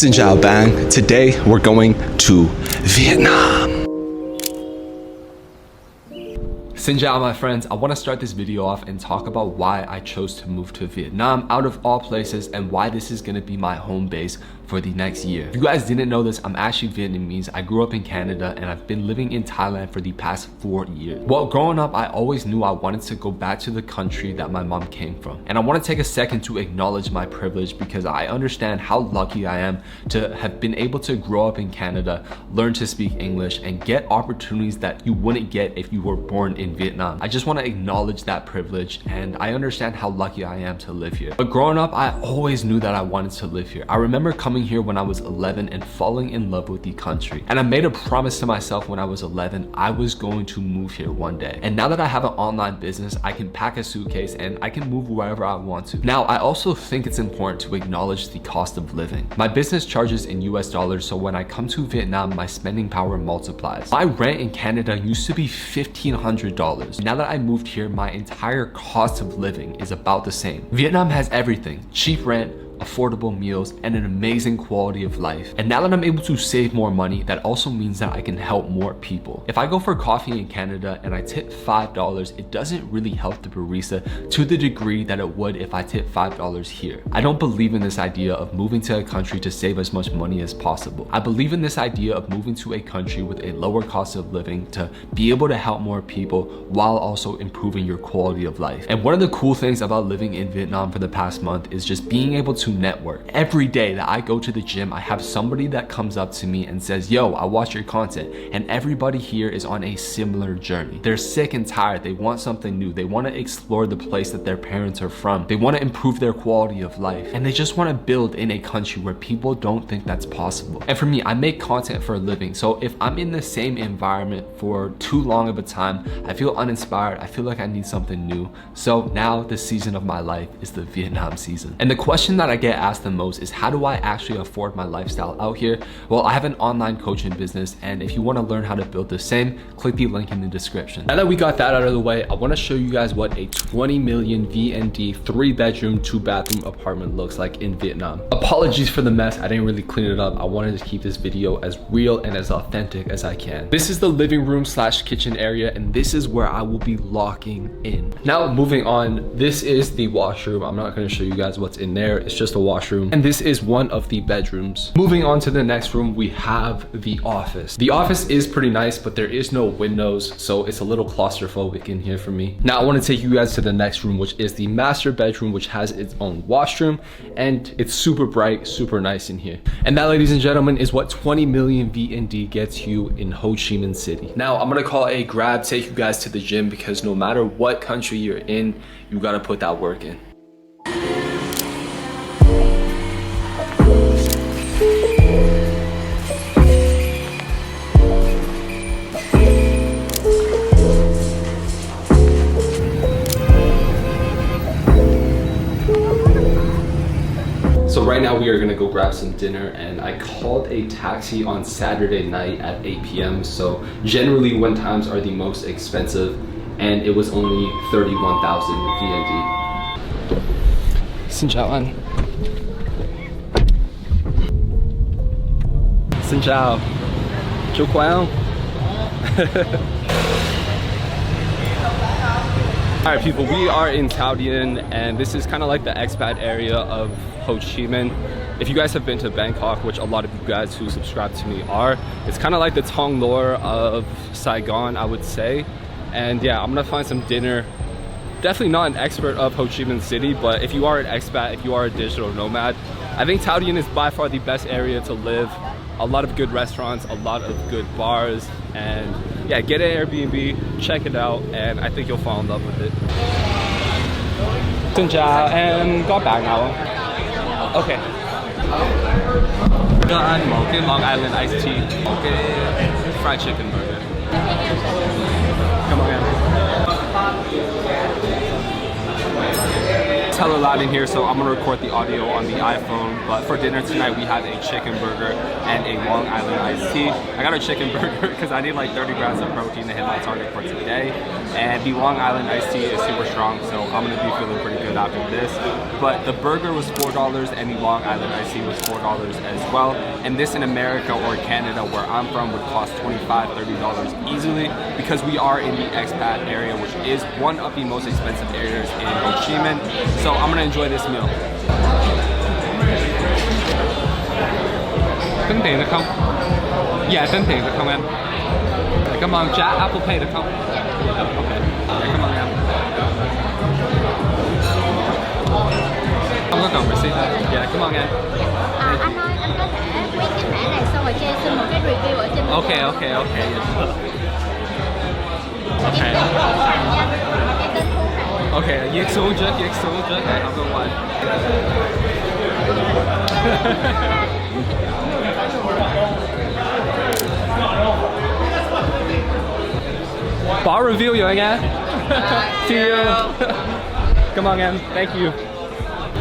Xin chào bang. Today we're going to Vietnam. Xin chào my friends, I want to start this video off and talk about why I chose to move to Vietnam out of all places and why this is going to be my home base for the next year. If you guys didn't know this, I'm actually Vietnamese. I grew up in Canada and I've been living in Thailand for the past 4 years. Well, growing up, I always knew I wanted to go back to the country that my mom came from. And I want to take a second to acknowledge my privilege because I understand how lucky I am to have been able to grow up in Canada, learn to speak English, and get opportunities that you wouldn't get if you were born in Vietnam. I just want to acknowledge that privilege and I understand how lucky I am to live here. But growing up, I always knew that I wanted to live here. I remember coming here when I was 11 and falling in love with the country. And I made a promise to myself when I was 11, I was going to move here one day. And now that I have an online business, I can pack a suitcase and I can move wherever I want to. Now, I also think it's important to acknowledge the cost of living. My business charges in US dollars, so when I come to Vietnam, my spending power multiplies. My rent in Canada used to be $1,500. Now that I moved here, my entire cost of living is about the same. Vietnam has everything: cheap rent, affordable meals, and an amazing quality of life. And now that I'm able to save more money, that also means that I can help more people. If I go for coffee in Canada and I tip $5, it doesn't really help the barista to the degree that it would if I tip $5 here. I don't believe in this idea of moving to a country to save as much money as possible. I believe in this idea of moving to a country with a lower cost of living to be able to help more people while also improving your quality of life. And one of the cool things about living in Vietnam for the past month is just being able to network. Every day that I go to the gym, I have somebody that comes up to me and says, yo, I watch your content. And everybody here is on a similar journey. They're sick and tired. They want something new. They want to explore the place that their parents are from. They want to improve their quality of life. And they just want to build in a country where people don't think that's possible. And for me, I make content for a living. So if I'm in the same environment for too long of a time, I feel uninspired. I feel like I need something new. So now the season of my life is the Vietnam season. And the question that I get asked the most is, how do I actually afford my lifestyle out here? Well, I have an online coaching business, and if you want to learn how to build the same, click the link in the description. Now that we got that out of the way, I want to show you guys what a 20 million VND 3-bedroom 2-bathroom apartment looks like in Vietnam. Apologies for the mess, I didn't really clean it up. I wanted to keep this video as real and as authentic as I can. This is the living room / kitchen area, and this is where I will be locking in. Now moving on, this is the washroom. I'm not going to show you guys what's in there. It's just a washroom, and this is one of the bedrooms. Moving on to the next room, we have the office. The office is pretty nice, but there is no windows, so it's a little claustrophobic in here for me. Now I want to take you guys to the next room, which is the master bedroom, which has its own washroom, and it's super bright, super nice in here. And that, ladies and gentlemen, is what 20 million VND gets you in Ho Chi Minh City. Now I'm gonna call a grab, take you guys to the gym, because no matter what country you're in, you gotta put that work in. So right now we are gonna go grab some dinner, and I called a taxi on Saturday night at 8 p.m. So generally when times are the most expensive, and it was only 31,000 VND. Xin chào anh. Xin chào. Chú khỏe không? All right, people, we are in Thao Dien, and this is kind of like the expat area of Ho Chi Minh. If you guys have been to Bangkok, which a lot of you guys who subscribe to me are, it's kind of like the Thong Lor of Saigon, I would say. And yeah, I'm gonna find some dinner. Definitely not an expert of Ho Chi Minh City, but if you are an expat, if you are a digital nomad, I think Thao Dien is by far the best area to live. A lot of good restaurants, a lot of good bars, and yeah, get an Airbnb, check it out, and I think you'll fall in love with it. Xin chào, em có bạn nào không? Okay. Cho anh một cái Long Island iced tea, một cái fried chicken burger. Come on, man. Hella loud in here, so I'm gonna record the audio on the iPhone. But for dinner tonight, we have a chicken burger and a Long Island iced tea. I got a chicken burger because I need like 30 grams of protein to hit my target for today, and the Long Island iced tea is super strong, so I'm gonna be feeling pretty good. it after this. But the burger was $4 and the Long Island iced tea was $4 as well. And this in America or Canada, where I'm from, would cost $25, $30 easily, because we are in the expat area, which is one of the most expensive areas in Ho Chi Minh. So I'm gonna enjoy this meal. Tính tiền được không? Dạ tính tiền được không em? Cảm ơn, trả Apple Pay được không? Ok, cảm ơn em. Không có cần receipt đâu. Dạ cảm ơn em. Anh ơi, anh có thể quét cái mã này xong rồi cho em xin một cái review ở trên Ok. Em tên Thu Hạnh. Ok, viết xuống trước để không có quên. Bỏ review rồi nha. See you. Come on, em. Thank you.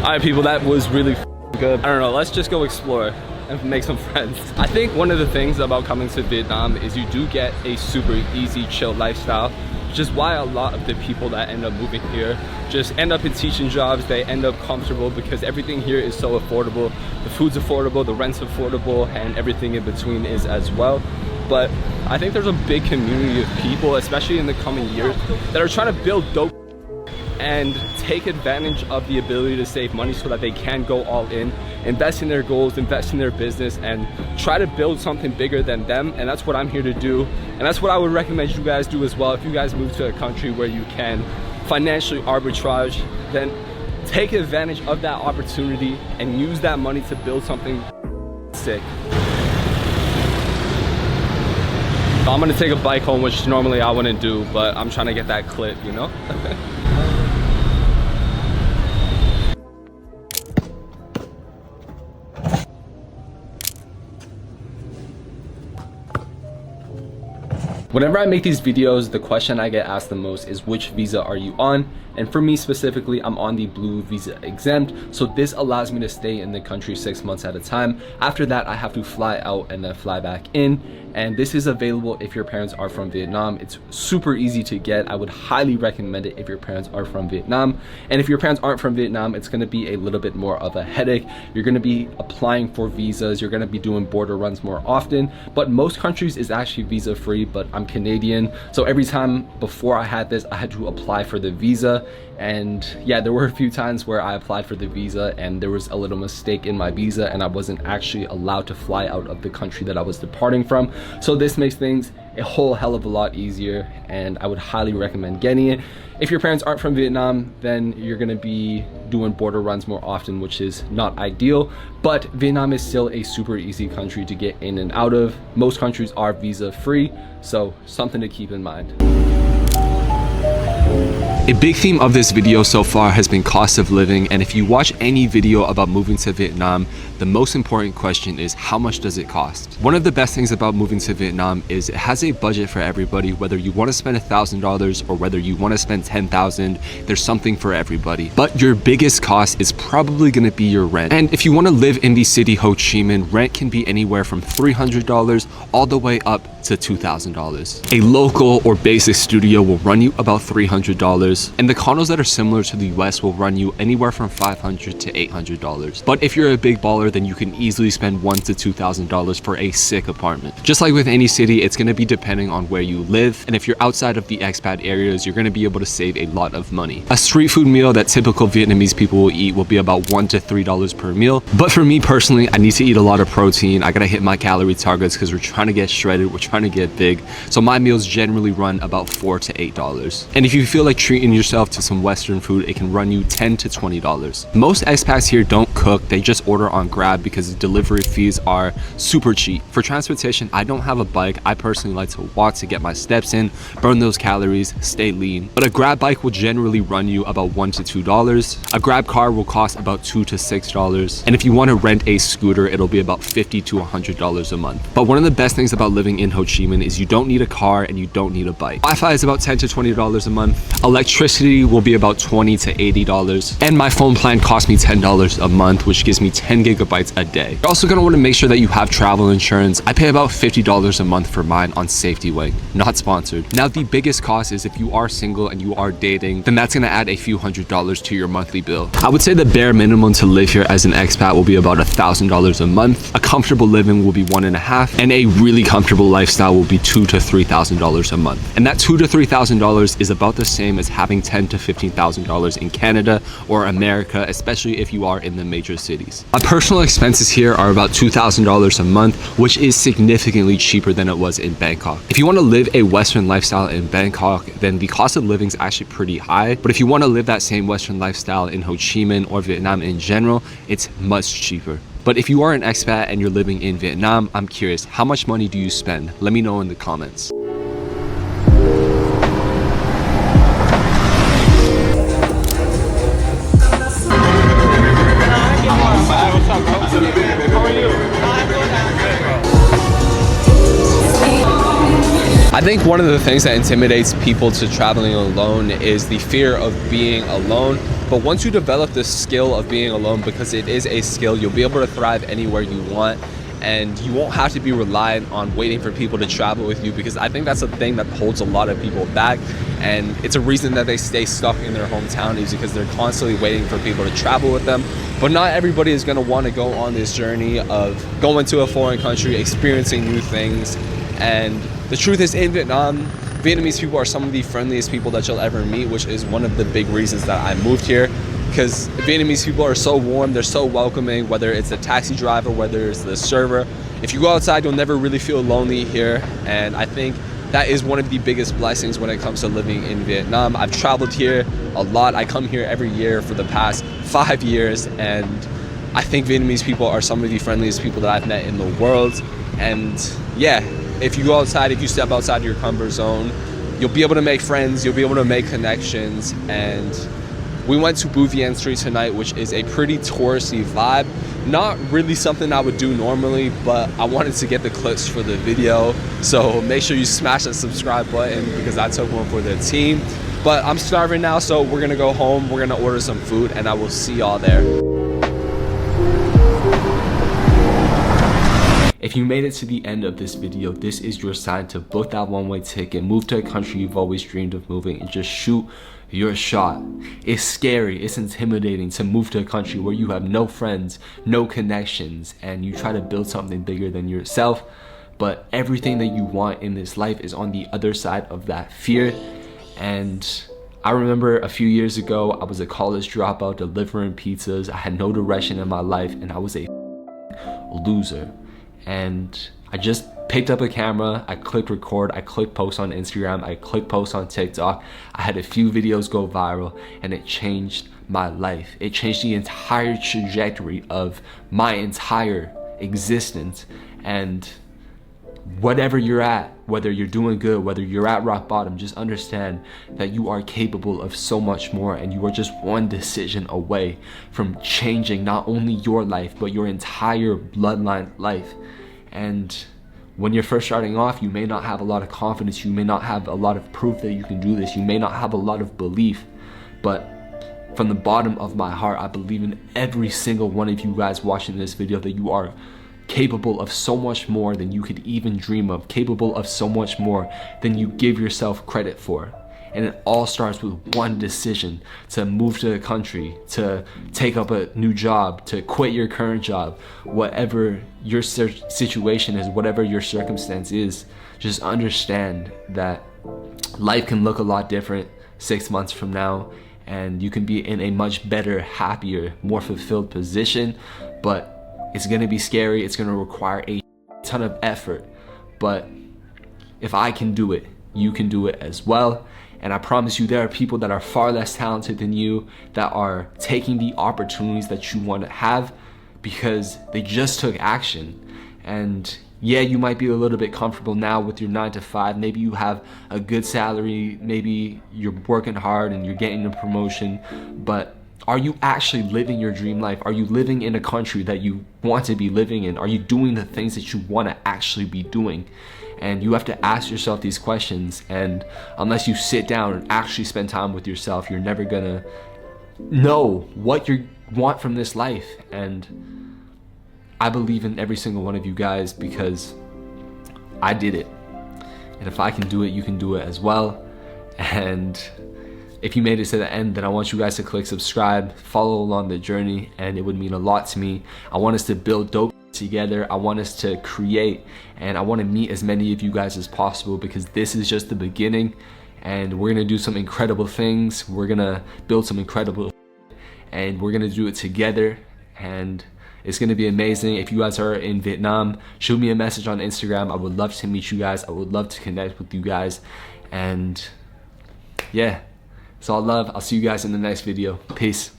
Alright, people, that was really good. I don't know, let's just go explore and make some friends. I think one of the things about coming to Vietnam is you do get a super easy, chill lifestyle, which is why a lot of the people that end up moving here just end up in teaching jobs. They end up comfortable because everything here is so affordable. The food's affordable, the rent's affordable, and everything in between is as well. But I think there's a big community of people, especially in the coming years, that are trying to build dope and take advantage of the ability to save money so that they can go all in, invest in their goals, invest in their business, and try to build something bigger than them. And that's what I'm here to do. And that's what I would recommend you guys do as well. If you guys move to a country where you can financially arbitrage, then take advantage of that opportunity and use that money to build something sick. I'm gonna take a bike home, which normally I wouldn't do, but I'm trying to get that clip, you know? Whenever I make these videos, the question I get asked the most is which visa are you on? And for me specifically, I'm on the blue visa exempt. So this allows me to stay in the country 6 months at a time. After that, I have to fly out and then fly back in. And this is available if your parents are from Vietnam. It's super easy to get. I would highly recommend it if your parents are from Vietnam. And if your parents aren't from Vietnam, it's gonna be a little bit more of a headache. You're gonna be applying for visas. You're gonna be doing border runs more often. But most countries is actually visa free, but I'm Canadian. So every time before I had this, I had to apply for the visa. And yeah, there were a few times where I applied for the visa and there was a little mistake in my visa and I wasn't actually allowed to fly out of the country that I was departing from. So this makes things a whole hell of a lot easier, and I would highly recommend getting it. If your parents aren't from Vietnam, then you're gonna be doing border runs more often, which is not ideal, but Vietnam is still a super easy country to get in and out of. Most countries are visa free, so something to keep in mind. A big theme of this video so far has been cost of living, and if you watch any video about moving to Vietnam, the most important question is how much does it cost? One of the best things about moving to Vietnam is it has a budget for everybody. Whether you want to spend $1,000 or whether you want to spend 10,000, there's something for everybody. But your biggest cost is probably going to be your rent. And if you want to live in the city Ho Chi Minh, rent can be anywhere from $300 all the way up to $2,000. A local or basic studio will run you about $300. And the condos that are similar to the US will run you anywhere from $500 to $800. But if you're a big baller, then you can easily spend $1,000 to $2,000 for a sick apartment. Just like with any city, it's gonna be depending on where you live. And if you're outside of the expat areas, you're gonna be able to save a lot of money. A street food meal that typical Vietnamese people will eat will be about $1 to $3 per meal. But for me personally, I need to eat a lot of protein. I gotta hit my calorie targets because we're trying to get shredded, we're trying to get big. So my meals generally run about $4 to $8. And if you feel like treating yourself to some Western food, it can run you $10 to $20. Most expats here don't cook, they just order on Grab because the delivery fees are super cheap. For transportation, I don't have a bike. I personally like to walk to get my steps in, burn those calories, stay lean. But a Grab bike will generally run you about $1 to $2. A Grab car will cost about $2 to $6. And if you want to rent a scooter, it'll be about $50 to $100 a month. But one of the best things about living in Ho Chi Minh is you don't need a car and you don't need a bike. Wi-Fi is about $10 to $20 a month. Electricity electricity will be about $20 to $80. And my phone plan cost me $10 a month, which gives me 10 gigabytes a day. You're also gonna wanna make sure that you have travel insurance. I pay about $50 a month for mine on Safety Wing, not sponsored. Now, the biggest cost is if you are single and you are dating, then that's gonna add a few $100s to your monthly bill. I would say the bare minimum to live here as an expat will be about $1,000 a month. A comfortable living will be $1.5, and a really comfortable lifestyle will be $2,000 to $3,000 a month. And that $2,000 to $3,000 is about the same as having $10,000 to $15,000 in Canada or America, especially if you are in the major cities. My personal expenses here are about $2,000 a month, which is significantly cheaper than it was in Bangkok. If you want to live a Western lifestyle in Bangkok, then the cost of living is actually pretty high. But if you want to live that same Western lifestyle in Ho Chi Minh or Vietnam in general, it's much cheaper. But if you are an expat and you're living in Vietnam, I'm curious, how much money do you spend? Let me know in the comments. I think one of the things that intimidates people to traveling alone is the fear of being alone. But once you develop the skill of being alone, because it is a skill, you'll be able to thrive anywhere you want, and you won't have to be reliant on waiting for people to travel with you, because I think that's a thing that holds a lot of people back, and it's a reason that they stay stuck in their hometown, is because they're constantly waiting for people to travel with them. But not everybody is going to want to go on this journey of going to a foreign country, experiencing new things. And the truth is, in Vietnam, Vietnamese people are some of the friendliest people that you'll ever meet, which is one of the big reasons that I moved here. Because Vietnamese people are so warm, they're so welcoming, whether it's the taxi driver, whether it's the server. If you go outside, you'll never really feel lonely here. And I think that is one of the biggest blessings when it comes to living in Vietnam. I've traveled here a lot. I come here every year for the past 5 years, and I think Vietnamese people are some of the friendliest people that I've met in the world. And yeah, if you go outside, if you step outside your comfort zone, you'll be able to make friends, you'll be able to make connections. And we went to Bưu Vien Street tonight, which is a pretty touristy vibe. Not really something I would do normally, but I wanted to get the clips for the video. So make sure you smash that subscribe button, because I took one for the team. But I'm starving now, so we're gonna go home, we're gonna order some food, and I will see y'all there. If you made it to the end of this video, this is your sign to book that one-way ticket, move to a country you've always dreamed of moving, and just shoot your shot. It's scary, it's intimidating to move to a country where you have no friends, no connections, and you try to build something bigger than yourself. But everything that you want in this life is on the other side of that fear. And I remember a few years ago, I was a college dropout delivering pizzas. I had no direction in my life, and I was a loser. And I just picked up a camera, I clicked record, I clicked post on Instagram, I clicked post on TikTok. I had a few videos go viral, and it changed my life. It changed the entire trajectory of my entire existence. And whatever you're at, whether you're doing good, whether you're at rock bottom, just understand that you are capable of so much more, and you are just one decision away from changing not only your life, but your entire bloodline life. And when you're first starting off, you may not have a lot of confidence, you may not have a lot of proof that you can do this, you may not have a lot of belief, but from the bottom of my heart, I believe in every single one of you guys watching this video that you are capable of so much more than you could even dream of, capable of so much more than you give yourself credit for. And it all starts with one decision: to move to a country, to take up a new job, to quit your current job. Whatever your situation is, whatever your circumstance is, just understand that life can look a lot different 6 months from now, and you can be in a much better, happier, more fulfilled position. But it's gonna be scary, it's gonna require a ton of effort. But if I can do it, you can do it as well. And I promise you, there are people that are far less talented than you that are taking the opportunities that you want to have because they just took action. And yeah, you might be a little bit comfortable now with your 9 to 5. Maybe you have a good salary, maybe you're working hard and you're getting a promotion, but are you actually living your dream life? Are you living in a country that you want to be living in? Are you doing the things that you want to actually be doing? And you have to ask yourself these questions, and unless you sit down and actually spend time with yourself, you're never gonna know what you want from this life. And I believe in every single one of you guys because I did it. And if I can do it, you can do it as well. And if you made it to the end, then I want you guys to click subscribe, follow along the journey, and it would mean a lot to me. I want us to build dope together. I want us to create, and I want to meet as many of you guys as possible, because this is just the beginning, and we're gonna do some incredible things. We're gonna build some incredible, and we're gonna do it together, and it's gonna be amazing. If you guys are in Vietnam, shoot me a message on Instagram. I would love to meet you guys. I would love to connect with you guys. And yeah, it's all love. I'll see you guys in the next video. Peace.